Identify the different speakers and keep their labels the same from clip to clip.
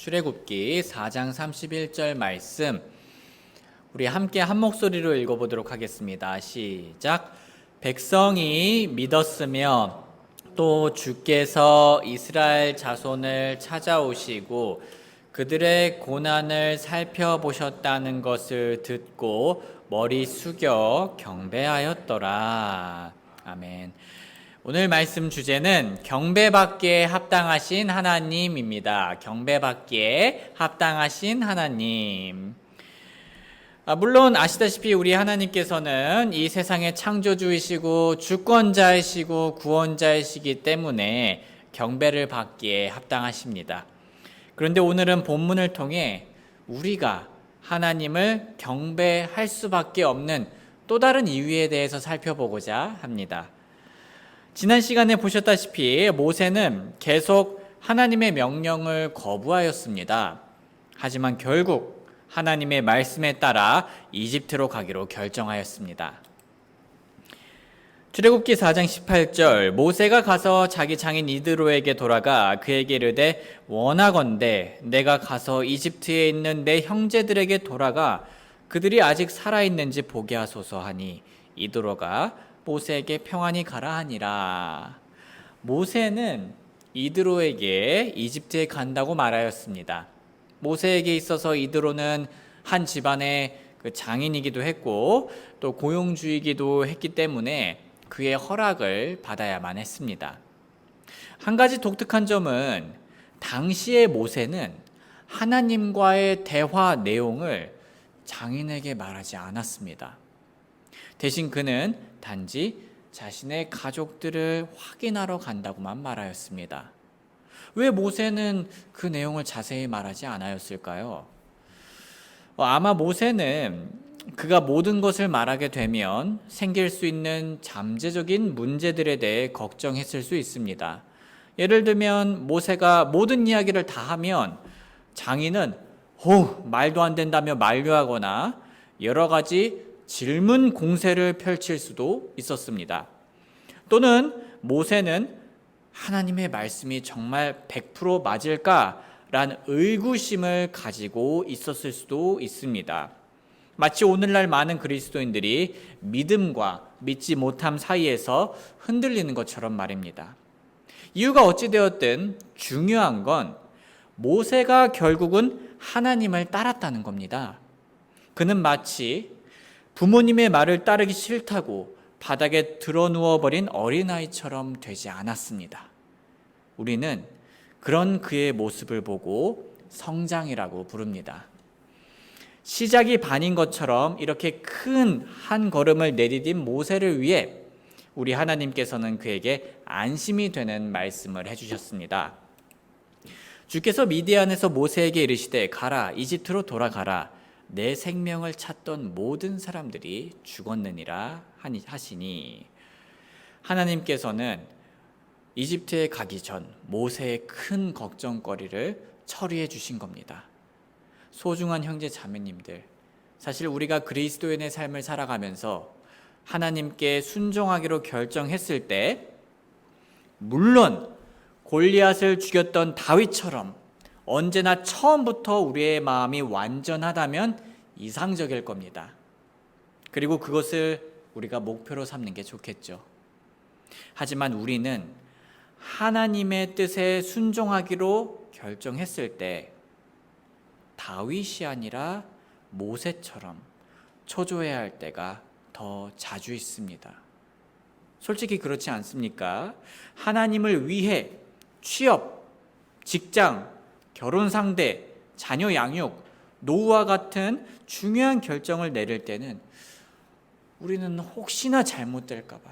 Speaker 1: 출애굽기 4장 31절 말씀 우리 함께 한 목소리로 읽어보도록 하겠습니다. 시작. 백성이 믿었으며 또 주께서 이스라엘 자손을 찾아오시고 그들의 고난을 살펴보셨다는 것을 듣고 머리 숙여 경배하였더라. 아멘. 오늘 말씀 주제는 경배받기에 합당하신 하나님입니다. 경배받기에 합당하신 하나님. 물론 아시다시피 우리 하나님께서는 이 세상의 창조주이시고 주권자이시고 구원자이시기 때문에 경배를 받기에 합당하십니다. 그런데 오늘은 본문을 통해 우리가 하나님을 경배할 수밖에 없는 또 다른 이유에 대해서 살펴보고자 합니다. 지난 시간에 보셨다시피 모세는 계속 하나님의 명령을 거부하였습니다. 하지만 결국 하나님의 말씀에 따라 이집트로 가기로 결정하였습니다. 출애굽기 4장 18절 모세가 가서 자기 장인 이드로에게 돌아가 그에게 이르되 원하건대 내가 가서 이집트에 있는 내 형제들에게 돌아가 그들이 아직 살아있는지 보게 하소서 하니 이드로가 모세에게 평안히 가라 하니라. 모세는 이드로에게 이집트에 간다고 말하였습니다. 모세에게 있어서 이드로는 한 집안의 장인이기도 했고 또 고용주이기도 했기 때문에 그의 허락을 받아야만 했습니다. 한 가지 독특한 점은 당시의 모세는 하나님과의 대화 내용을 장인에게 말하지 않았습니다. 대신 그는 단지 자신의 가족들을 확인하러 간다고만 말하였습니다. 왜 모세는 그 내용을 자세히 말하지 않았을까요? 아마 모세는 그가 모든 것을 말하게 되면 생길 수 있는 잠재적인 문제들에 대해 걱정했을 수 있습니다. 예를 들면 모세가 모든 이야기를 다 하면 장인은 말도 안 된다며 만류하거나 여러 가지 질문 공세를 펼칠 수도 있었습니다. 또는 모세는 하나님의 말씀이 정말 100% 맞을까라는 의구심을 가지고 있었을 수도 있습니다. 마치 오늘날 많은 그리스도인들이 믿음과 믿지 못함 사이에서 흔들리는 것처럼 말입니다. 이유가 어찌되었든 중요한 건 모세가 결국은 하나님을 따랐다는 겁니다. 그는 마치 부모님의 말을 따르기 싫다고 바닥에 드러누워버린 어린아이처럼 되지 않았습니다. 우리는 그런 그의 모습을 보고 성장이라고 부릅니다. 시작이 반인 것처럼 이렇게 큰 한 걸음을 내디딘 모세를 위해 우리 하나님께서는 그에게 안심이 되는 말씀을 해주셨습니다. 주께서 미디안에서 모세에게 이르시되 가라 이집트로 돌아가라 내 생명을 찾던 모든 사람들이 죽었느니라 하시니 하나님께서는 이집트에 가기 전 모세의 큰 걱정거리를 처리해 주신 겁니다. 소중한 형제 자매님들, 사실 우리가 그리스도인의 삶을 살아가면서 하나님께 순종하기로 결정했을 때 물론 골리앗을 죽였던 다윗처럼 언제나 처음부터 우리의 마음이 완전하다면 이상적일 겁니다. 그리고 그것을 우리가 목표로 삼는 게 좋겠죠. 하지만 우리는 하나님의 뜻에 순종하기로 결정했을 때 다윗이 아니라 모세처럼 초조해야 할 때가 더 자주 있습니다. 솔직히 그렇지 않습니까? 하나님을 위해 취업, 직장, 결혼 상대, 자녀 양육, 노후와 같은 중요한 결정을 내릴 때는 우리는 혹시나 잘못될까 봐,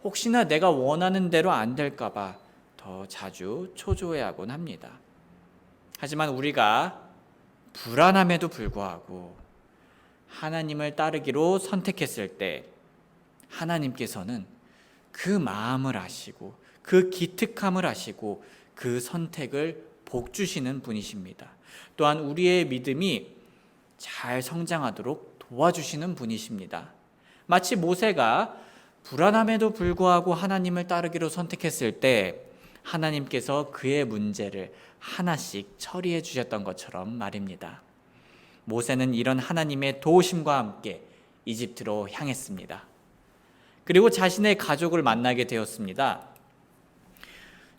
Speaker 1: 혹시나 내가 원하는 대로 안 될까 봐 더 자주 초조해하곤 합니다. 하지만 우리가 불안함에도 불구하고 하나님을 따르기로 선택했을 때 하나님께서는 그 마음을 아시고 그 기특함을 아시고 그 선택을 복 주시는 분이십니다. 또한 우리의 믿음이 잘 성장하도록 도와주시는 분이십니다. 마치 모세가 불안함에도 불구하고 하나님을 따르기로 선택했을 때 하나님께서 그의 문제를 하나씩 처리해 주셨던 것처럼 말입니다. 모세는 이런 하나님의 도우심과 함께 이집트로 향했습니다. 그리고 자신의 가족을 만나게 되었습니다.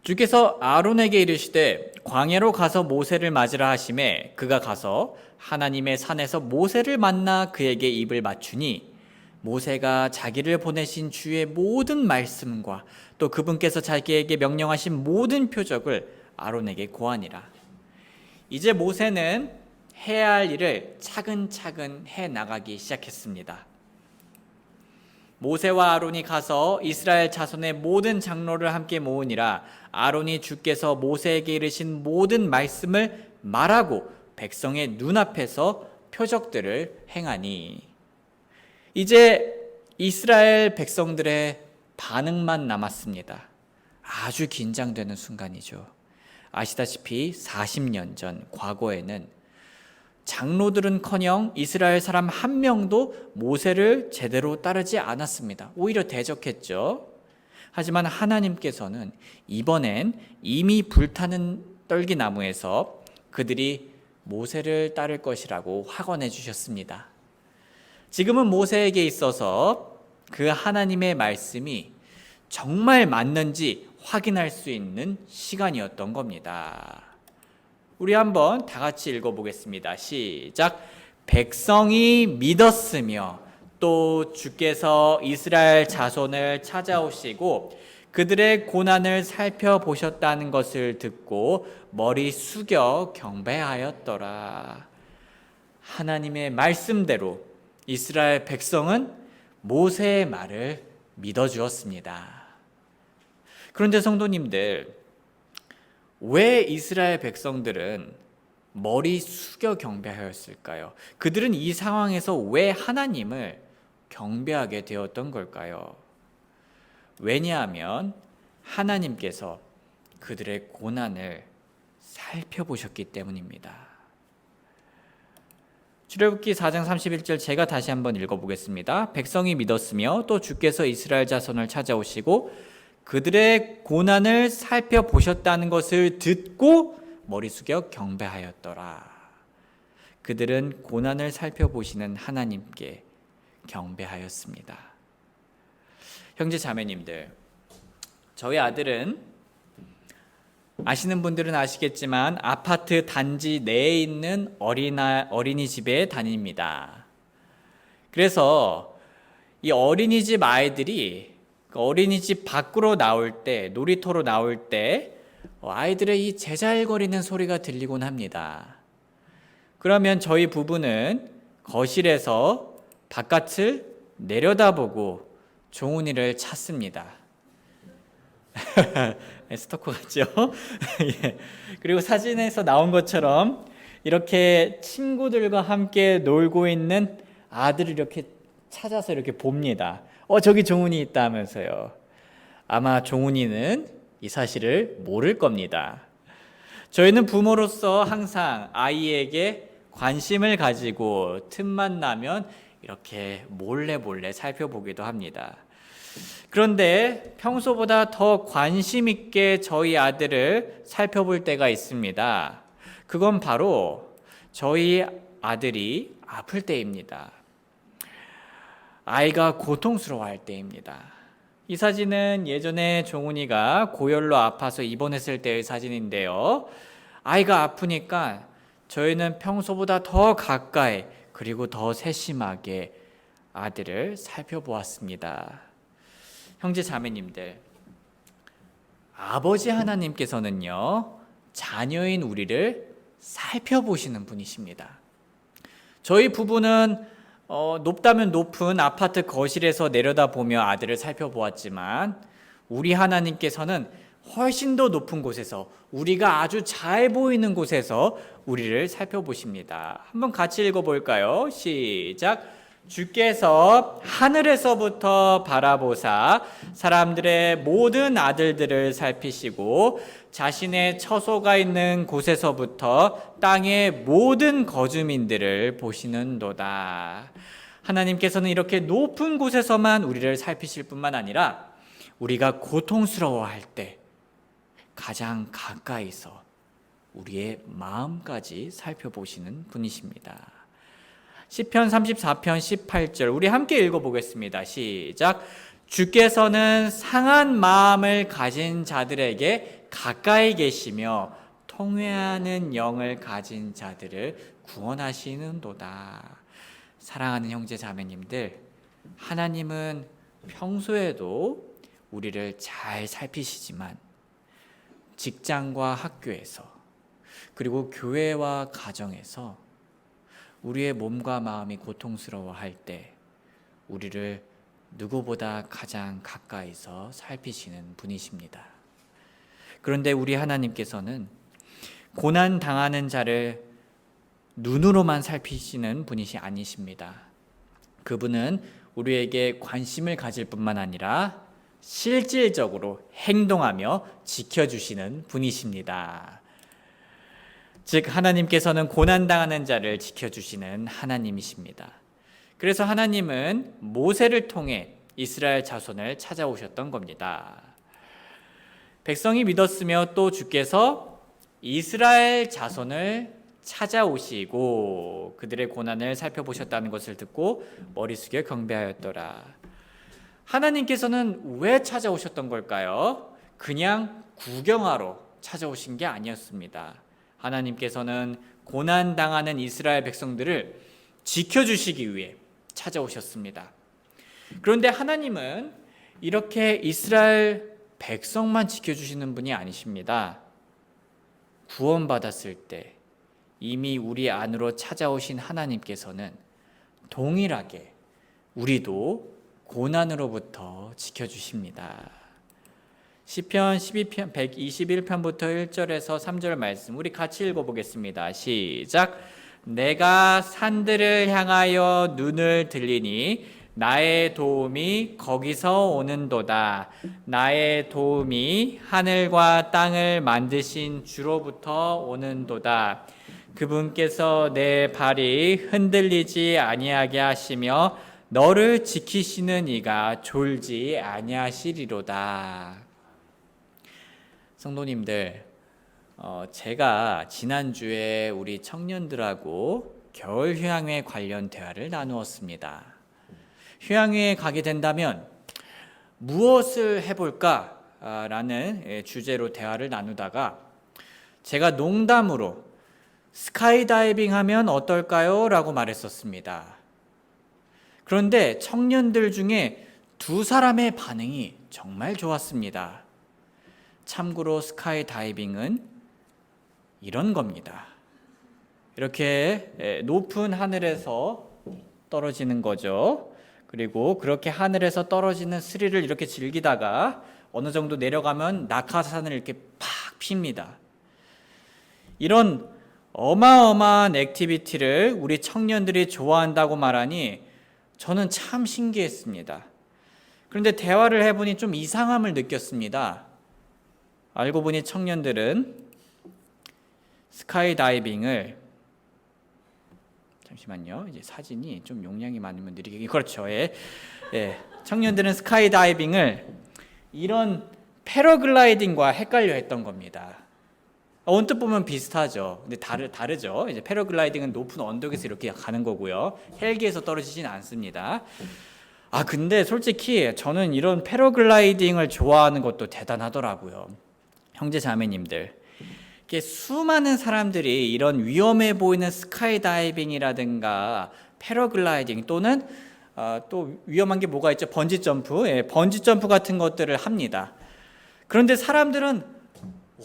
Speaker 1: 주께서 아론에게 이르시되 광야로 가서 모세를 맞으라 하시매 그가 가서 하나님의 산에서 모세를 만나 그에게 입을 맞추니 모세가 자기를 보내신 주의 모든 말씀과 또 그분께서 자기에게 명령하신 모든 표적을 아론에게 고하니라. 이제 모세는 해야 할 일을 차근차근 해 나가기 시작했습니다. 모세와 아론이 가서 이스라엘 자손의 모든 장로를 함께 모으니라. 아론이 주께서 모세에게 이르신 모든 말씀을 말하고 백성의 눈앞에서 표적들을 행하니. 이제 이스라엘 백성들의 반응만 남았습니다. 아주 긴장되는 순간이죠. 아시다시피 40년 전 과거에는 장로들은커녕 이스라엘 사람 한 명도 모세를 제대로 따르지 않았습니다. 오히려 대적했죠. 하지만 하나님께서는 이번엔 이미 불타는 떨기나무에서 그들이 모세를 따를 것이라고 확언해 주셨습니다. 지금은 모세에게 있어서 그 하나님의 말씀이 정말 맞는지 확인할 수 있는 시간이었던 겁니다. 우리 한번 다 같이 읽어보겠습니다. 시작. 백성이 믿었으며 또 주께서 이스라엘 자손을 찾아오시고 그들의 고난을 살펴보셨다는 것을 듣고 머리 숙여 경배하였더라. 하나님의 말씀대로 이스라엘 백성은 모세의 말을 믿어주었습니다. 그런데 성도님들, 왜 이스라엘 백성들은 머리 숙여 경배하였을까요? 그들은 이 상황에서 왜 하나님을 경배하게 되었던 걸까요? 왜냐하면 하나님께서 그들의 고난을 살펴보셨기 때문입니다. 출애굽기 4장 31절 제가 다시 한번 읽어보겠습니다. 백성이 믿었으며 또 주께서 이스라엘 자손을 찾아오시고 그들의 고난을 살펴보셨다는 것을 듣고 머리 숙여 경배하였더라. 그들은 고난을 살펴보시는 하나님께 경배하였습니다. 형제 자매님들, 저희 아들은 아시는 분들은 아시겠지만 아파트 단지 내에 있는 어린이집에 다닙니다. 그래서 이 어린이집 아이들이 어린이집 밖으로 나올 때, 놀이터로 나올 때 아이들의 이 제잘거리는 소리가 들리곤 합니다. 그러면 저희 부부는 거실에서 바깥을 내려다보고 종훈이를 찾습니다. 스토커 같죠? 예. 그리고 사진에서 나온 것처럼 이렇게 친구들과 함께 놀고 있는 아들을 이렇게 찾아서 이렇게 봅니다. 저기 종훈이 있다 하면서요. 아마 종훈이는 이 사실을 모를 겁니다. 저희는 부모로서 항상 아이에게 관심을 가지고 틈만 나면 이렇게 몰래 살펴보기도 합니다. 그런데 평소보다 더 관심 있게 저희 아들을 살펴볼 때가 있습니다. 그건 바로 저희 아들이 아플 때입니다. 아이가 고통스러워할 때입니다. 이 사진은 예전에 종훈이가 고열로 아파서 입원했을 때의 사진인데요. 아이가 아프니까 저희는 평소보다 더 가까이 그리고 더 세심하게 아들을 살펴보았습니다. 형제 자매님들, 아버지 하나님께서는요, 자녀인 우리를 살펴보시는 분이십니다. 저희 부부는 높다면 높은 아파트 거실에서 내려다보며 아들을 살펴보았지만 우리 하나님께서는 훨씬 더 높은 곳에서 우리가 아주 잘 보이는 곳에서 우리를 살펴보십니다. 한번 같이 읽어볼까요? 시작. 주께서 하늘에서부터 바라보사 사람들의 모든 아들들을 살피시고 자신의 처소가 있는 곳에서부터 땅의 모든 거주민들을 보시는도다. 하나님께서는 이렇게 높은 곳에서만 우리를 살피실 뿐만 아니라 우리가 고통스러워할 때 가장 가까이서 우리의 마음까지 살펴보시는 분이십니다. 시편 34편 18절 우리 함께 읽어보겠습니다. 시작. 주께서는 상한 마음을 가진 자들에게 가까이 계시며 통회하는 영을 가진 자들을 구원하시는도다. 사랑하는 형제 자매님들, 하나님은 평소에도 우리를 잘 살피시지만 직장과 학교에서 그리고 교회와 가정에서 우리의 몸과 마음이 고통스러워할 때 우리를 누구보다 가장 가까이서 살피시는 분이십니다. 그런데 우리 하나님께서는 고난 당하는 자를 눈으로만 살피시는 분이 아니십니다. 그분은 우리에게 관심을 가질 뿐만 아니라 실질적으로 행동하며 지켜주시는 분이십니다. 즉 하나님께서는 고난당하는 자를 지켜주시는 하나님이십니다. 그래서 하나님은 모세를 통해 이스라엘 자손을 찾아오셨던 겁니다. 백성이 믿었으며 또 주께서 이스라엘 자손을 찾아오시고 그들의 고난을 살펴보셨다는 것을 듣고 머리 숙여 경배하였더라. 하나님께서는 왜 찾아오셨던 걸까요? 그냥 구경하러 찾아오신 게 아니었습니다. 하나님께서는 고난당하는 이스라엘 백성들을 지켜주시기 위해 찾아오셨습니다. 그런데 하나님은 이렇게 이스라엘 백성만 지켜주시는 분이 아니십니다. 구원받았을 때 이미 우리 안으로 찾아오신 하나님께서는 동일하게 우리도 고난으로부터 지켜주십니다. 시편 12편 121편부터 1절에서 3절 말씀 우리 같이 읽어보겠습니다. 시작. 내가 산들을 향하여 눈을 들리니 나의 도움이 거기서 오는도다. 나의 도움이 하늘과 땅을 만드신 주로부터 오는도다. 그분께서 내 발이 흔들리지 아니하게 하시며 너를 지키시는 이가 졸지 아니하시리로다. 성도님들, 제가 지난주에 우리 청년들하고 겨울 휴양회 관련 대화를 나누었습니다. 휴양회에 가게 된다면 무엇을 해볼까? 라는 주제로 대화를 나누다가 제가 농담으로 스카이다이빙 하면 어떨까요? 라고 말했었습니다. 그런데 청년들 중에 2사람의 반응이 정말 좋았습니다. 참고로 스카이다이빙은 이런 겁니다. 이렇게 높은 하늘에서 떨어지는 거죠. 그리고 그렇게 하늘에서 떨어지는 스릴을 이렇게 즐기다가 어느 정도 내려가면 낙하산을 이렇게 팍 핍니다. 이런 어마어마한 액티비티를 우리 청년들이 좋아한다고 말하니 저는 참 신기했습니다. 그런데 대화를 해보니 좀 이상함을 느꼈습니다. 알고 보니 청년들은 스카이다이빙을 잠시만요. 이제 사진이 좀 용량이 많으면 느리게 그렇죠. 예. 청년들은 스카이다이빙을 이런 패러글라이딩과 헷갈려 했던 겁니다. 언뜻 보면 비슷하죠. 근데 다르죠. 이제 패러글라이딩은 높은 언덕에서 이렇게 가는 거고요. 헬기에서 떨어지진 않습니다. 근데 솔직히 저는 이런 패러글라이딩을 좋아하는 것도 대단하더라고요. 형제 자매님들, 이렇게 수많은 사람들이 이런 위험해 보이는 스카이다이빙이라든가 패러글라이딩 또는 또 위험한 게 뭐가 있죠? 번지점프, 번지점프 같은 것들을 합니다. 그런데 사람들은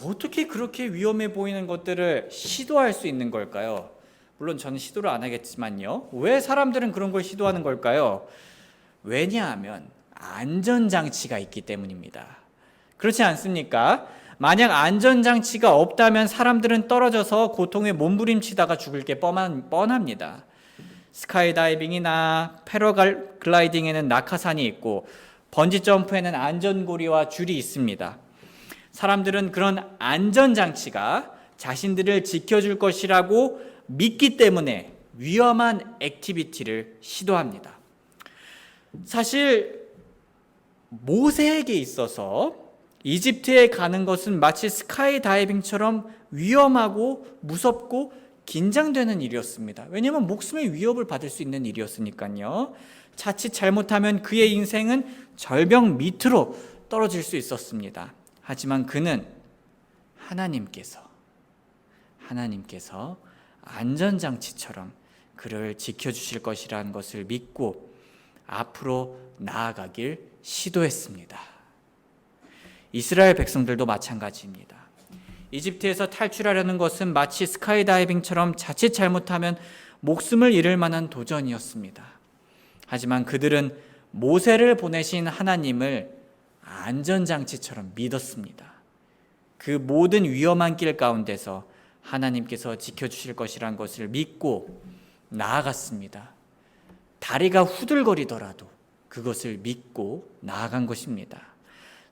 Speaker 1: 어떻게 그렇게 위험해 보이는 것들을 시도할 수 있는 걸까요? 물론 저는 시도를 안 하겠지만요. 왜 사람들은 그런 걸 시도하는 걸까요? 왜냐하면 안전장치가 있기 때문입니다. 그렇지 않습니까? 만약 안전장치가 없다면 사람들은 떨어져서 고통에 몸부림치다가 죽을 게 뻔합니다. 스카이다이빙이나 패러글라이딩에는 낙하산이 있고 번지점프에는 안전고리와 줄이 있습니다. 사람들은 그런 안전장치가 자신들을 지켜줄 것이라고 믿기 때문에 위험한 액티비티를 시도합니다. 사실 모세에게 있어서 이집트에 가는 것은 마치 스카이 다이빙처럼 위험하고 무섭고 긴장되는 일이었습니다. 왜냐하면 목숨의 위협을 받을 수 있는 일이었으니까요. 자칫 잘못하면 그의 인생은 절벽 밑으로 떨어질 수 있었습니다. 하지만 그는 하나님께서 안전장치처럼 그를 지켜주실 것이라는 것을 믿고 앞으로 나아가길 시도했습니다. 이스라엘 백성들도 마찬가지입니다. 이집트에서 탈출하려는 것은 마치 스카이다이빙처럼 자칫 잘못하면 목숨을 잃을 만한 도전이었습니다. 하지만 그들은 모세를 보내신 하나님을 안전장치처럼 믿었습니다. 그 모든 위험한 길 가운데서 하나님께서 지켜주실 것이란 것을 믿고 나아갔습니다. 다리가 후들거리더라도 그것을 믿고 나아간 것입니다.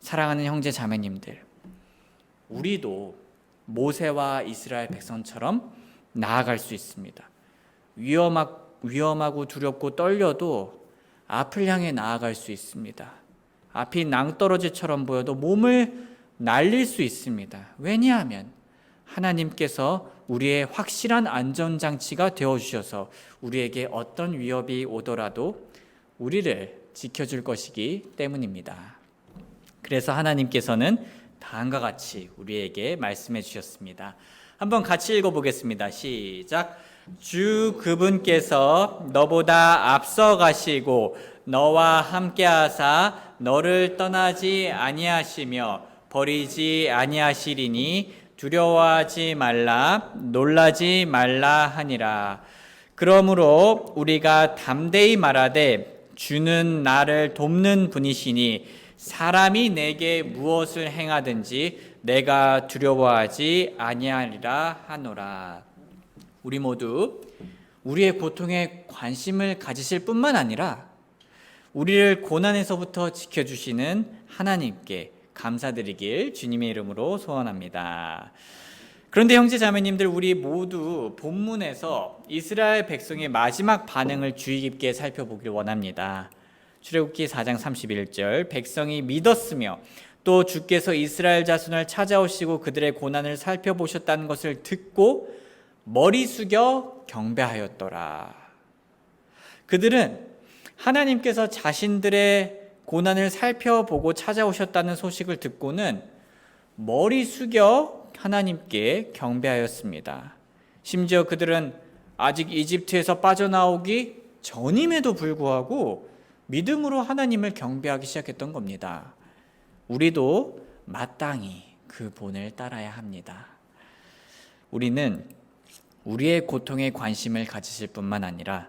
Speaker 1: 사랑하는 형제 자매님들, 우리도 모세와 이스라엘 백성처럼 나아갈 수 있습니다. 위험하고 두렵고 떨려도 앞을 향해 나아갈 수 있습니다. 앞이 낭떠러지처럼 보여도 몸을 날릴 수 있습니다. 왜냐하면 하나님께서 우리의 확실한 안전장치가 되어주셔서 우리에게 어떤 위협이 오더라도 우리를 지켜줄 것이기 때문입니다. 그래서 하나님께서는 다음과 같이 우리에게 말씀해 주셨습니다. 한번 같이 읽어보겠습니다. 시작. 주 그분께서 너보다 앞서 가시고 너와 함께 하사 너를 떠나지 아니하시며 버리지 아니하시리니 두려워하지 말라 놀라지 말라 하니라. 그러므로 우리가 담대히 말하되 주는 나를 돕는 분이시니 사람이 내게 무엇을 행하든지 내가 두려워하지 아니하리라 하노라. 우리 모두 우리의 고통에 관심을 가지실 뿐만 아니라 우리를 고난에서부터 지켜주시는 하나님께 감사드리길 주님의 이름으로 소원합니다. 그런데 형제 자매님들, 우리 모두 본문에서 이스라엘 백성의 마지막 반응을 주의 깊게 살펴보길 원합니다. 출애굽기 4장 31절, 백성이 믿었으며 또 주께서 이스라엘 자손을 찾아오시고 그들의 고난을 살펴보셨다는 것을 듣고 머리 숙여 경배하였더라. 그들은 하나님께서 자신들의 고난을 살펴보고 찾아오셨다는 소식을 듣고는 머리 숙여 하나님께 경배하였습니다. 심지어 그들은 아직 이집트에서 빠져나오기 전임에도 불구하고 믿음으로 하나님을 경배하기 시작했던 겁니다. 우리도 마땅히 그 본을 따라야 합니다. 우리는 우리의 고통에 관심을 가지실 뿐만 아니라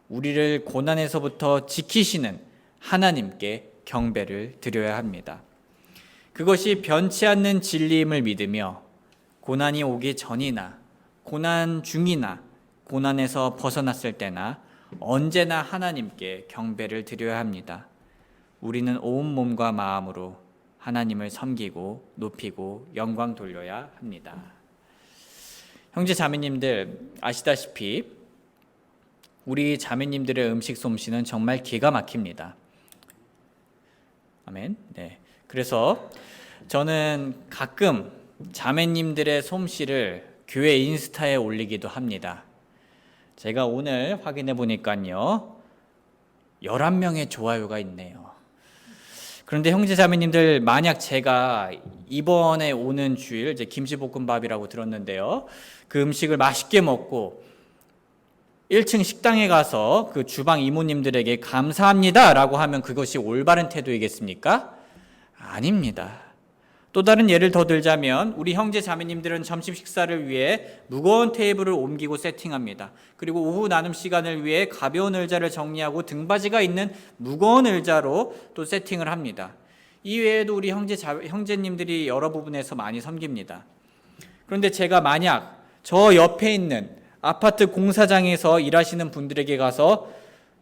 Speaker 1: 우리를 고난에서부터 지키시는 하나님께 경배를 드려야 합니다. 그것이 변치 않는 진리임을 믿으며 고난이 오기 전이나 고난 중이나 고난에서 벗어났을 때나 언제나 하나님께 경배를 드려야 합니다. 우리는 온 몸과 마음으로 하나님을 섬기고 높이고 영광 돌려야 합니다. 형제 자매님들, 아시다시피 우리 자매님들의 음식 솜씨는 정말 기가 막힙니다. 아멘. 네. 그래서 저는 가끔 자매님들의 솜씨를 교회 인스타에 올리기도 합니다. 제가 오늘 확인해 보니까요, 11명의 좋아요가 있네요. 그런데 형제 자매님들, 만약 제가 이번에 오는 주일 이제 김치볶음밥이라고 들었는데요, 그 음식을 맛있게 먹고 1층 식당에 가서 그 주방 이모님들에게 감사합니다 라고 하면 그것이 올바른 태도이겠습니까? 아닙니다. 또 다른 예를 더 들자면 우리 형제 자매님들은 점심 식사를 위해 무거운 테이블을 옮기고 세팅합니다. 그리고 오후 나눔 시간을 위해 가벼운 의자를 정리하고 등받이가 있는 무거운 의자로 또 세팅을 합니다. 이 외에도 우리 형제님들이 여러 부분에서 많이 섬깁니다. 그런데 제가 만약 저 옆에 있는 아파트 공사장에서 일하시는 분들에게 가서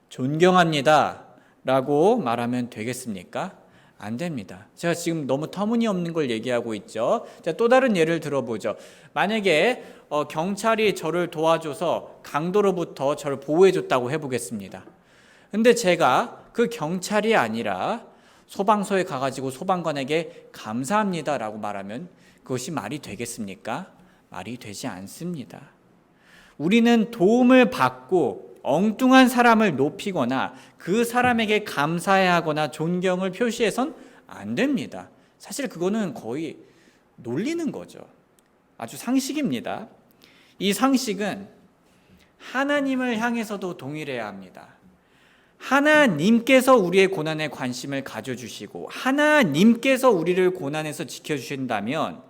Speaker 1: 존경합니다 라고 말하면 되겠습니까? 안 됩니다. 제가 지금 너무 터무니없는 걸 얘기하고 있죠. 자, 또 다른 예를 들어보죠. 만약에 경찰이 저를 도와줘서 강도로부터 저를 보호해줬다고 해보겠습니다. 근데 제가 그 경찰이 아니라 소방서에 가가지고 소방관에게 감사합니다라고 말하면 그것이 말이 되겠습니까? 말이 되지 않습니다. 우리는 도움을 받고 엉뚱한 사람을 높이거나 그 사람에게 감사해야 하거나 존경을 표시해선 안 됩니다. 사실 그거는 거의 놀리는 거죠. 아주 상식입니다. 이 상식은 하나님을 향해서도 동일해야 합니다. 하나님께서 우리의 고난에 관심을 가져주시고 하나님께서 우리를 고난에서 지켜주신다면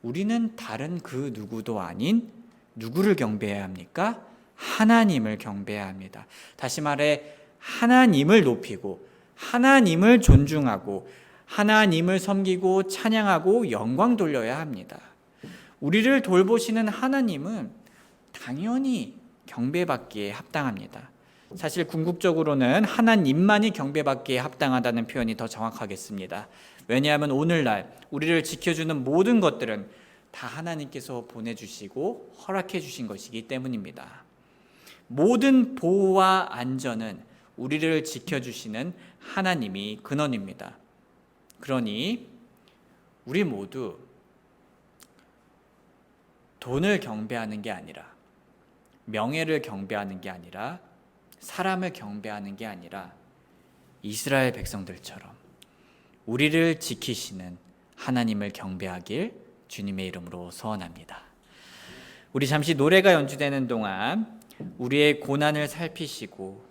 Speaker 1: 우리는 다른 그 누구도 아닌 누구를 경배해야 합니까? 하나님을 경배해야 합니다. 다시 말해 하나님을 높이고 하나님을 존중하고 하나님을 섬기고 찬양하고 영광 돌려야 합니다. 우리를 돌보시는 하나님은 당연히 경배받기에 합당합니다. 사실 궁극적으로는 하나님만이 경배받기에 합당하다는 표현이 더 정확하겠습니다. 왜냐하면 오늘날 우리를 지켜주는 모든 것들은 다 하나님께서 보내주시고 허락해 주신 것이기 때문입니다. 모든 보호와 안전은 우리를 지켜주시는 하나님이 근원입니다. 그러니 우리 모두 돈을 경배하는 게 아니라 명예를 경배하는 게 아니라 사람을 경배하는 게 아니라 이스라엘 백성들처럼 우리를 지키시는 하나님을 경배하길 주님의 이름으로 소원합니다. 우리 잠시 노래가 연주되는 동안 우리의 고난을 살피시고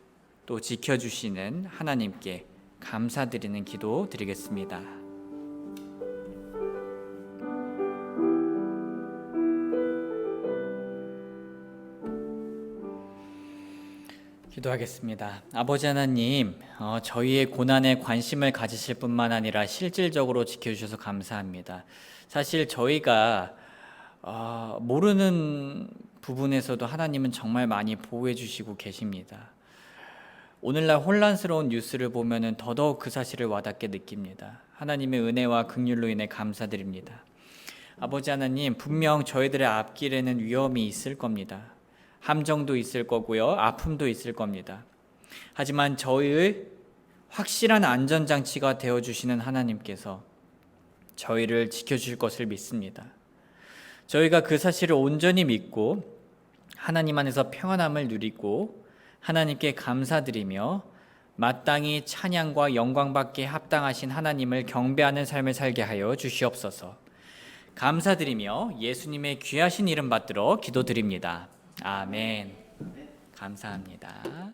Speaker 1: 또 지켜주시는 하나님께 감사드리는 기도 드리겠습니다. 기도하겠습니다. 아버지 하나님, 저희의 고난에 관심을 가지실 뿐만 아니라 실질적으로 지켜주셔서 감사합니다. 사실 저희가 모르는 부분에서도 하나님은 정말 많이 보호해 주시고 계십니다. 오늘날 혼란스러운 뉴스를 보면 더더욱 그 사실을 와닿게 느낍니다. 하나님의 은혜와 긍휼로 인해 감사드립니다. 아버지 하나님, 분명 저희들의 앞길에는 위험이 있을 겁니다. 함정도 있을 거고요, 아픔도 있을 겁니다. 하지만 저희의 확실한 안전장치가 되어주시는 하나님께서 저희를 지켜주실 것을 믿습니다. 저희가 그 사실을 온전히 믿고 하나님 안에서 평안함을 누리고 하나님께 감사드리며 마땅히 찬양과 영광받기에 합당하신 하나님을 경배하는 삶을 살게 하여 주시옵소서. 감사드리며 예수님의 귀하신 이름 받들어 기도드립니다. 아멘. 감사합니다.